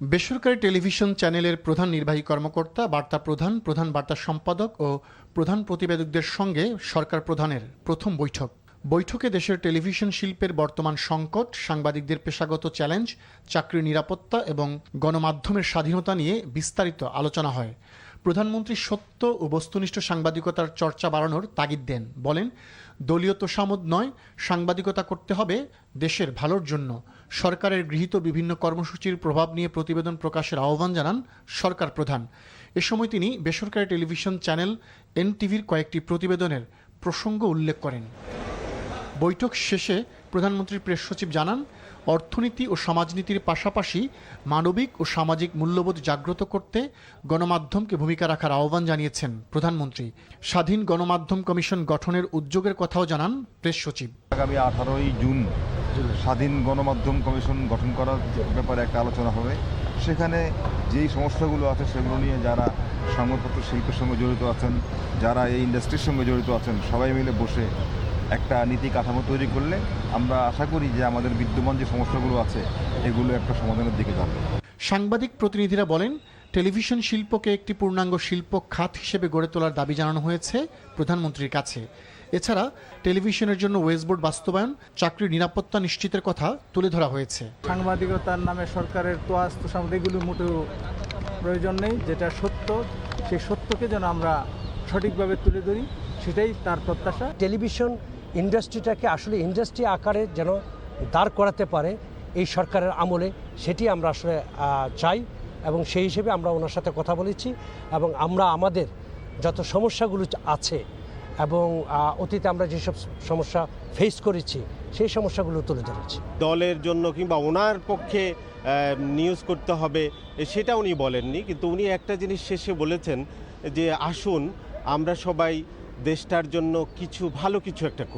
বেসরকারি টেলিভিশন চ্যানেলের প্রধান নির্বাহী কর্মকর্তা, বার্তা প্রধান, প্রধান বার্তা সম্পাদক ও প্রধান প্রতিবেদকদের সঙ্গে সরকার প্রধানের প্রথম বৈঠক। বৈঠকে দেশের টেলিভিশন শিল্পের বর্তমান সংকট, সাংবাদিকদের পেশাগত চ্যালেঞ্জ, চাকরির নিরাপত্তা এবং গণমাধ্যমের স্বাধীনতা নিয়ে বিস্তারিত আলোচনা হয়। প্রধানমন্ত্রী সত্য ও বস্তুনিষ্ঠ সাংবাদিকতার চর্চা বাড়ানোর তাগিদ দেন। বলেন, দলীয় তোষামোদ নয়, সাংবাদিকতা করতে হবে দেশের ভালোর জন্য। সরকারের গৃহীত বিভিন্ন কর্মসূচির প্রভাব নিয়ে প্রতিবেদন প্রকাশের আহ্বান জানান সরকার প্রধান। এ সময় তিনি বেসরকারি টেলিভিশন চ্যানেল এনটিভির কয়েকটি প্রতিবেদনের প্রসঙ্গ উল্লেখ করেন। বৈঠক শেষে প্রধানমন্ত্রীর প্রেস সচিব জানান, অর্থনীতি ও সমাজনীতির পাশাপাশি মানবিক ও সামাজিক মূল্যবোধ জাগ্রত করতে গণমাধ্যমকে ভূমিকা রাখার আহ্বান জানিয়েছেন প্রধানমন্ত্রী। স্বাধীন গণমাধ্যম কমিশন গঠনের উদ্যোগের কথাও জানান প্রেস সচিব। আগামী 18ই জুন স্বাধীন গণমাধ্যম কমিশন গঠন করার ব্যাপারে একটা আলোচনা হবে। সেখানে যেই সমস্যাগুলো আছে সেগুলো নিয়ে যারা সংবাদপত্র শিল্পের সঙ্গে জড়িত আছেন, যারা এই ইন্ডাস্ট্রির সঙ্গে জড়িত আছেন, সবাই মিলে বসে একটা নীতি কাঠামো তৈরি করলে আমরা আশা করি যে আমাদের বিদ্যমান যে সমস্যাগুলো আছে এগুলো একটা সমাধানের দিকে যাবে। সাংবাদিক প্রতিনিধিরা বলেন, টেলিভিশন শিল্পকে একটি পূর্ণাঙ্গ শিল্প খাত হিসেবে গড়ে তোলার দাবি জানানো হয়েছে প্রধানমন্ত্রীর কাছে। এছাড়া টেলিভিশনের জন্য ওয়েজবোর্ড বাস্তবায়ন, চাকরির নিরাপত্তা নিশ্চিতের কথা তুলে ধরা হয়েছে। সাংবাদিকতার নামে সরকারের তোষামোদ এগুলো মোটেও প্রয়োজন নেই। যেটা সত্য, সেই সত্যকে যেন আমরা সঠিকভাবে তুলে ধরি, সেটাই তার প্রত্যাশা। টেলিভিশন ইন্ডাস্ট্রিটাকে আসলে ইন্ডাস্ট্রি আকারে যেন দাঁড় করাতে পারে এই সরকারের আমলে, সেটি আমরা আসলে চাই এবং সেই হিসেবে আমরা ওনার সাথে কথা বলেছি এবং আমরা আমাদের যত সমস্যাগুলো আছে এবং অতীতে আমরা যেসব সমস্যা ফেস করেছি সেই সমস্যাগুলো তুলে ধরেছি। দলের জন্য কিংবা ওনার পক্ষে নিউজ করতে হবে সেটা উনি বলেননি, কিন্তু উনি একটা জিনিস শেষে বলেছেন যে আসুন আমরা সবাই দেশটার জন্য ভালো কিছু একটা করি।